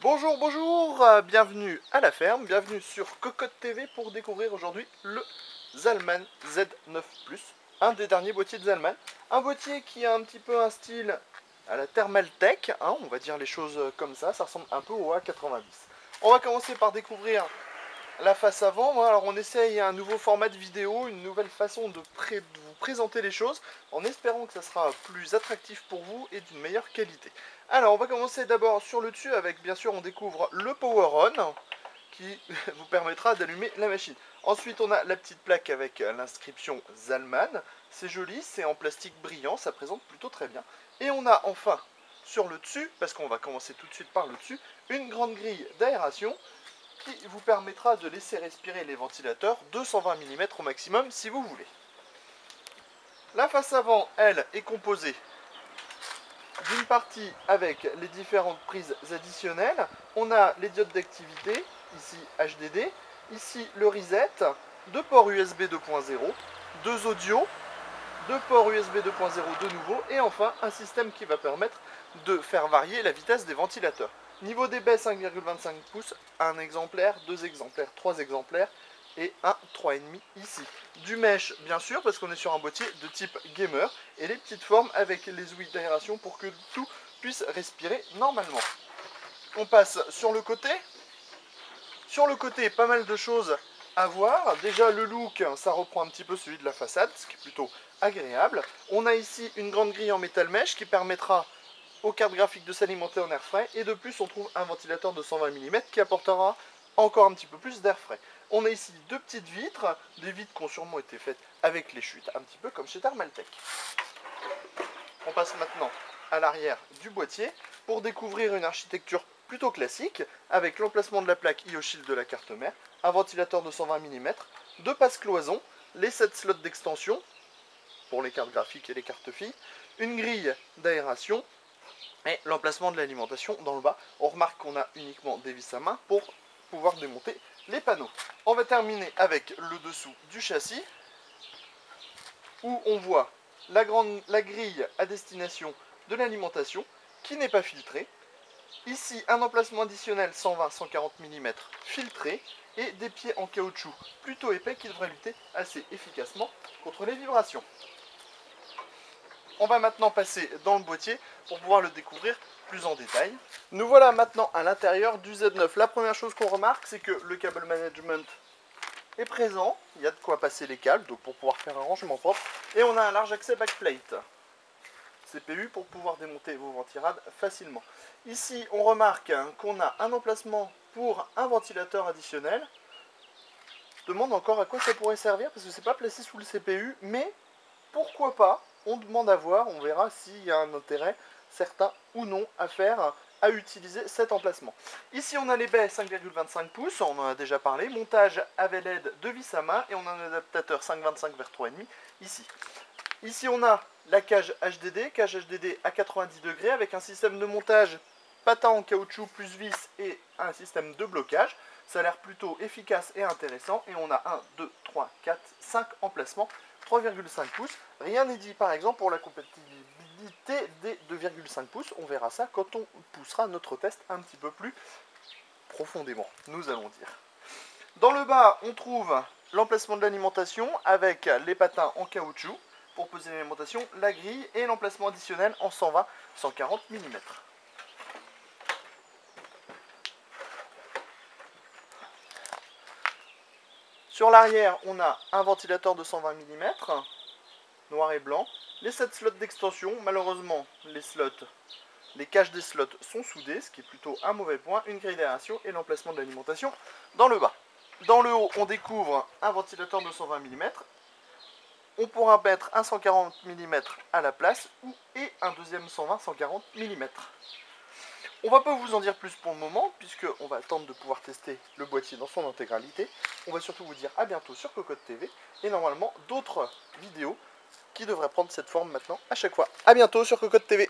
Bonjour, bonjour, bienvenue à la ferme, bienvenue sur Cocotte TV pour découvrir aujourd'hui le Zalman Z9 Plus, un des derniers boîtiers de Zalman. Un boîtier qui a un petit peu un style à la Thermaltake, hein, on va dire les choses comme ça ressemble un peu au A90. On va commencer par découvrir la face avant. Alors on essaye un nouveau format de vidéo, une nouvelle façon de vous présenter les choses, en espérant que ça sera plus attractif pour vous et d'une meilleure qualité. Alors on va commencer d'abord sur le dessus avec, bien sûr, on découvre le Power On qui vous permettra d'allumer la machine. Ensuite on a la petite plaque avec l'inscription Zalman, c'est joli, c'est en plastique brillant, ça présente plutôt très bien. Et on a enfin sur le dessus, parce qu'on va commencer tout de suite par le dessus, une grande grille d'aération qui vous permettra de laisser respirer les ventilateurs 220 mm au maximum si vous voulez. La face avant, elle, est composée d'une partie avec les différentes prises additionnelles. On a les diodes d'activité, ici HDD, ici le reset, deux ports USB 2.0, deux audios, deux ports USB 2.0 de nouveau, et enfin un système qui va permettre de faire varier la vitesse des ventilateurs. Niveau des baies, 5,25 pouces, un exemplaire, deux exemplaires, trois exemplaires, et un 3,5 ici. Du mesh, bien sûr, parce qu'on est sur un boîtier de type gamer, et les petites formes avec les ouïes d'aération pour que tout puisse respirer normalement. On passe sur le côté. Sur le côté, pas mal de choses à voir. Déjà, le look, ça reprend un petit peu celui de la façade, ce qui est plutôt agréable. On a ici une grande grille en métal mèche qui permettra aux cartes graphiques de s'alimenter en air frais, et de plus on trouve un ventilateur de 120 mm qui apportera encore un petit peu plus d'air frais. On a ici deux petites vitres, des vitres qui ont sûrement été faites avec les chutes, un petit peu comme chez Thermaltake. On passe maintenant à l'arrière du boîtier pour découvrir une architecture plutôt classique avec l'emplacement de la plaque IO-Shield de la carte mère, un ventilateur de 120 mm, deux passes cloisons, les 7 slots d'extension pour les cartes graphiques et les cartes filles, une grille d'aération et l'emplacement de l'alimentation dans le bas. On remarque qu'on a uniquement des vis à main pour pouvoir démonter les panneaux. On va terminer avec le dessous du châssis où on voit la grille à destination de l'alimentation qui n'est pas filtrée. Ici, un emplacement additionnel 120-140 mm filtré et des pieds en caoutchouc plutôt épais qui devraient lutter assez efficacement contre les vibrations. On va maintenant passer dans le boîtier pour pouvoir le découvrir plus en détail. Nous voilà maintenant à l'intérieur du Z9. La première chose qu'on remarque, c'est que le câble management est présent. Il y a de quoi passer les câbles, donc pour pouvoir faire un rangement propre. Et on a un large accès backplate CPU pour pouvoir démonter vos ventirades facilement. Ici, on remarque qu'on a un emplacement pour un ventilateur additionnel. Je demande encore à quoi ça pourrait servir, parce que c'est pas placé sous le CPU, mais pourquoi pas, on demande à voir, on verra s'il y a un intérêt certain ou non à faire, à utiliser cet emplacement. Ici on a les baies 5,25 pouces, on en a déjà parlé, montage avec l'aide de vis à main, et on a un adaptateur 5,25 vers 3,5 ici. Ici on a la cage HDD à 90 degrés avec un système de montage patin en caoutchouc plus vis et un système de blocage. Ça a l'air plutôt efficace et intéressant, et on a 1, 2, 3, 4, 5 emplacements 3,5 pouces. Rien n'est dit par exemple pour la compatibilité des 2,5 pouces. On verra ça quand on poussera notre test un petit peu plus profondément, nous allons dire. Dans le bas, on trouve l'emplacement de l'alimentation avec les patins en caoutchouc pour poser l'alimentation, la grille et l'emplacement additionnel en 120-140 mm. Sur l'arrière, on a un ventilateur de 120 mm, noir et blanc. Les 7 slots d'extension, malheureusement, les caches des slots sont soudées, ce qui est plutôt un mauvais point. Une grille d'aération et l'emplacement de l'alimentation dans le bas. Dans le haut, on découvre un ventilateur de 120 mm. On pourra mettre un 140 mm à la place et un deuxième 120-140 mm. On va pas vous en dire plus pour le moment, puisqu'on va attendre de pouvoir tester le boîtier dans son intégralité. On va surtout vous dire à bientôt sur Cocotte TV, et normalement d'autres vidéos qui devraient prendre cette forme maintenant à chaque fois. A bientôt sur Cocotte TV.